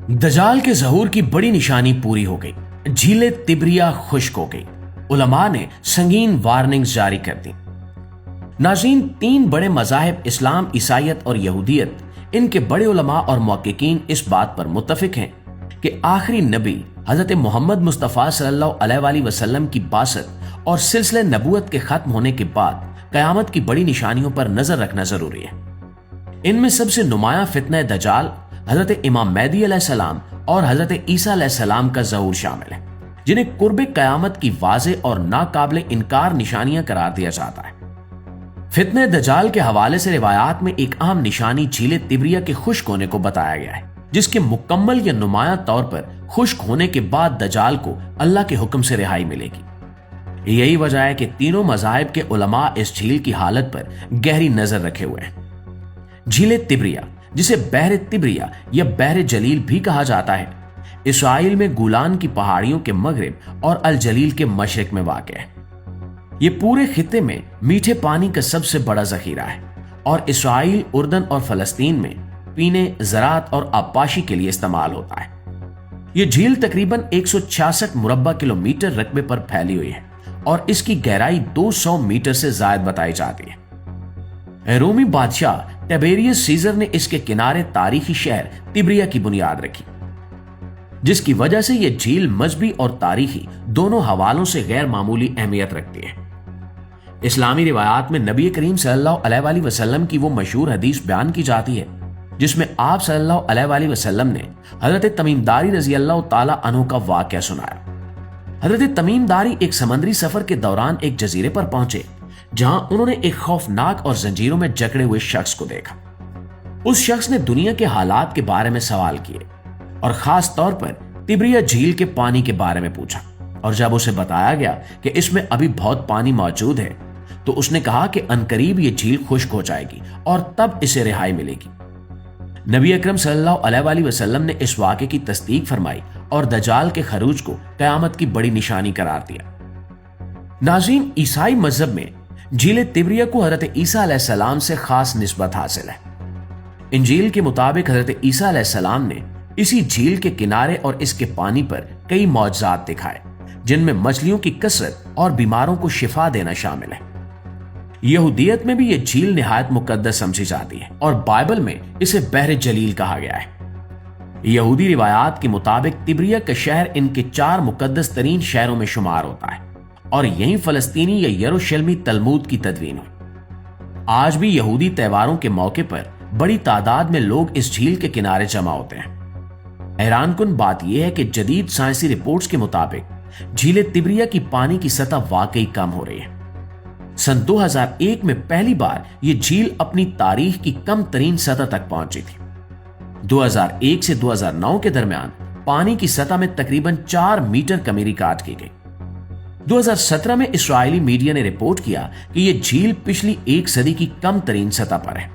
दजाल के ज़हूर की बड़ी निशानी पूरी हो गई। झीले तिब्रिया खुश्क हो गई। उलमा ने संगीन वार्निंग्स जारी कर दी। नाज़रीन, तीन बड़े मज़ाहिब इस्लाम, ईसाईयत और यहूदियत, इनके बड़े उलमा और मुहक्किकीन इस बात पर मुत्तफिक हैं कि आखिरी नबी हजरत मोहम्मद मुस्तफ़ा सल्लल्लाहु अलैहि वसल्लम की बासत और सिलसिले नबूवत के खत्म होने के बाद क़यामत की बड़ी निशानियों पर नजर रखना जरूरी है। इनमें सबसे नुमाया फितना दजाल, हजरत इमाम मेहदी अलैहिस्सलाम और हजरत ईसा अलैहिस्सलाम का ज़हूर शामिल है, जिन्हें कुर्ब क़यामत की वाज़ेह और नाकाबिले इनकार निशानियां करार दिया जाता है। फितने दजाल के हवाले से रिवायात में एक अहम निशानी झीले तिब्रिया के खुश्क होने को बताया गया है, जिसके मुकम्मल या नुमाया तौर पर खुश्क होने के बाद दजाल को अल्लाह के हुक्म से रिहाई मिलेगी। यही वजह है कि तीनों मज़ाहिब के उलमा इस झील की हालत पर गहरी नजर रखे हुए हैं। झीले तिब्रिया, जिसे बहर तिब्रिया या बहर जलील भी कहा जाता है, इसराइल में गुलान की पहाड़ियों के मगरिब और अल जलील के मशरिक में वाक़ है। ये पूरे खित्ते में मीठे पानी का सबसे बड़ा जखीरा है और इसराइल, उर्दन और फलस्तीन में पीने, ज़राअत और आबपाशी के लिए इस्तेमाल होता है। ये झील तकरीबन 166 मुरब्बा किलोमीटर रकबे पर फैली हुई है और इसकी गहराई 200 मीटर से ज्यादा बताई जाती है। रोमी बादशाह टिबेरियस सीजर ने इसके किनारे तारीखी शहर तिब्रिया की बुनियाद रखी, जिसकी वजह से यह झील मजहबी और तारीखी दोनों हवालों से गैर मामूली अहमियत रखती है। इस्लामी रिवायात में नबी करीम सल्लल्लाहु अलैहि वसल्लम की वो मशहूर हदीस बयान की जाती है जिसमें आप सल्लल्लाहु अलैहि वसल्लम ने हजरत तमीमदारी रजी अल्लाह ताला अन्हु का वाक़या सुनाया। हजरत तमीमदारी एक समंदरी सफर के दौरान एक जजीरे पर पहुंचे, जहां उन्होंने एक खौफनाक और जंजीरों में जकड़े हुए शख्स को देखा। उस शख्स ने दुनिया के हालात के बारे में सवाल किए और खास तौर पर तिब्रिया झील के पानी के बारे में पूछा, और जब उसे बताया गया कि इसमें अभी बहुत पानी मौजूद है तो उसने कहा कि अनकरीब ये झील खुश्क हो जाएगी और तब इसे रिहाई मिलेगी। नबी अकरम सल्लल्लाहु अलैहि वसल्लम ने इस वाक़े की तस्दीक फरमाई और दजाल के खरूज को क़यामत की बड़ी निशानी करार दिया। नाज़रीन, ईसाई मजहब में झीले तिब्रिया को हजरत ईसा अलैहिस्सलाम से खास निस्बत हासिल है। इंजील के मुताबिक हजरत ईसा अलैहिस्सलाम ने इसी झील के किनारे और इसके पानी पर कई मौजज़ात दिखाए, जिनमें मछलियों की कसरत और बीमारों को शिफा देना शामिल है। यहूदियत में भी यह झील निहायत मुकद्दस समझी जाती है और बाइबल में इसे बहर जलील कहा गया है। यहूदी रिवायात के मुताबिक तिब्रिया का शहर इनके 4 मुकद्दस तरीन शहरों में शुमार होता है और यहीं फलस्तीनी या यरूशलेमी तलमूद की तदवीन हुई। आज भी यहूदी त्योहारों के मौके पर बड़ी तादाद में लोग इस झील के किनारे जमा होते हैं। हैरानकुन बात यह है कि जदीद साइंसी रिपोर्ट्स के मुताबिक झीले तिब्रिया की पानी की सतह वाकई कम हो रही है। सन 2001 में पहली बार यह झील अपनी तारीख की कम तरीन सतह तक पहुंची थी। 2001 से 2009 के दरमियान पानी की सतह में तकरीबन 4 मीटर कमी रिकॉर्ड की गई। 2017 में इस्राएली मीडिया ने रिपोर्ट किया कि यह झील पिछली एक सदी की कम तरीन सतह पर है।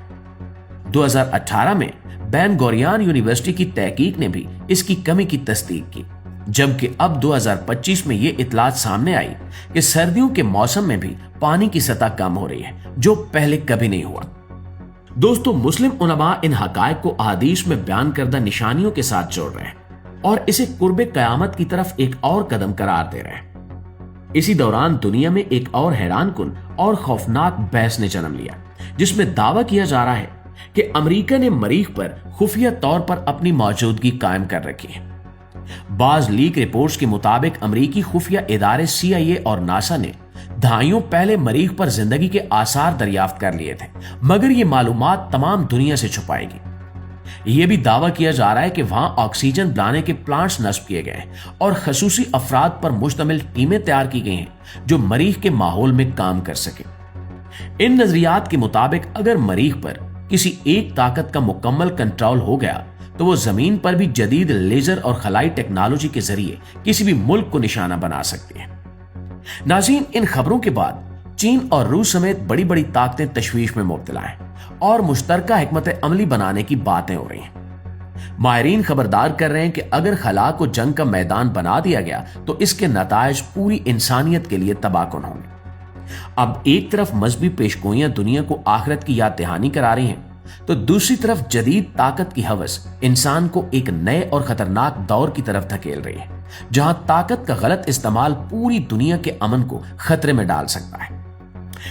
2018 में बेन गोरियन यूनिवर्सिटी की तहकीक ने भी इसकी कमी की तस्दीक की, जबकि अब 2025 में यह इतलात सामने आई कि सर्दियों के मौसम में भी पानी की सतह कम हो रही है, जो पहले कभी नहीं हुआ। दोस्तों, मुस्लिम उलमा इन हकायक को अहादीस में बयान करदा निशानियों के साथ जोड़ रहे हैं और इसे कुर्बे क़यामत की तरफ एक और कदम करार दे रहे हैं। इसी दौरान दुनिया में एक और हैरानकुन और खौफनाक बहस ने जन्म लिया, जिसमें दावा किया जा रहा है कि अमेरिका ने मरीख पर खुफिया तौर पर अपनी मौजूदगी कायम कर रखी है। बाज लीक रिपोर्ट्स के मुताबिक अमेरिकी खुफिया इदारे CIA और नासा ने दहाइयों पहले मरीख पर जिंदगी के आसार दरियाफ्त कर लिए थे, मगर ये मालूमात तमाम दुनिया से छुपाएगी। यह भी दावा किया जा रहा है कि वहां ऑक्सीजन बनाने के प्लांट्स नस्ब किए गए और खसूसी अफराद पर मुश्तमिल टीमें तैयार की गई हैं जो मरीख के माहौल में काम कर सके। इन नजरियात के मुताबिक अगर मरीख पर किसी एक ताकत का मुकम्मल कंट्रोल हो गया तो वो जमीन पर भी जदीद लेजर और खलाई टेक्नोलॉजी के जरिए किसी भी मुल्क को निशाना बना सकती है। नाज़रीन, इन खबरों के बाद चीन और रूस समेत बड़ी बड़ी ताकतें तशवीश में मुब्तला हैं और मुश्तरका हिकमत अमली बनाने की बातें हो रही हैं। माहिरीन खबरदार कर रहे हैं कि अगर खला को जंग का मैदान बना दिया गया तो इसके नताइज पूरी इंसानियत के लिए तबाहकुन होंगे। अब एक तरफ मजहबी पेशगोइयां दुनिया को आखिरत की याद दहानी करा रही हैं تو دوسری طرف جدید طاقت کی ہوس انسان کو ایک نئے اور خطرناک دور کی طرف دھکیل رہی ہے، جہاں طاقت کا غلط استعمال پوری دنیا کے امن کو خطرے میں ڈال سکتا ہے۔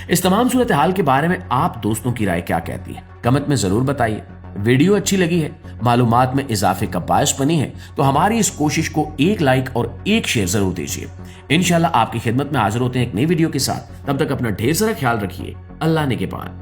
اس تمام صورتحال کے بارے میں آپ دوستوں کی رائے کیا کہتی ہے؟ کمنٹ میں ضرور بتائیے۔ ویڈیو اچھی لگی ہے، معلومات میں اضافے کا باعث بنی ہے تو ہماری اس کوشش کو ایک لائک اور ایک شیئر ضرور دیجیے۔ انشاءاللہ آپ کی خدمت میں حاضر ہوتے ہیں ایک نئی ویڈیو کے ساتھ۔ تب تک اپنا ڈھیر سارا خیال رکھیے۔ اللہ نگہبان۔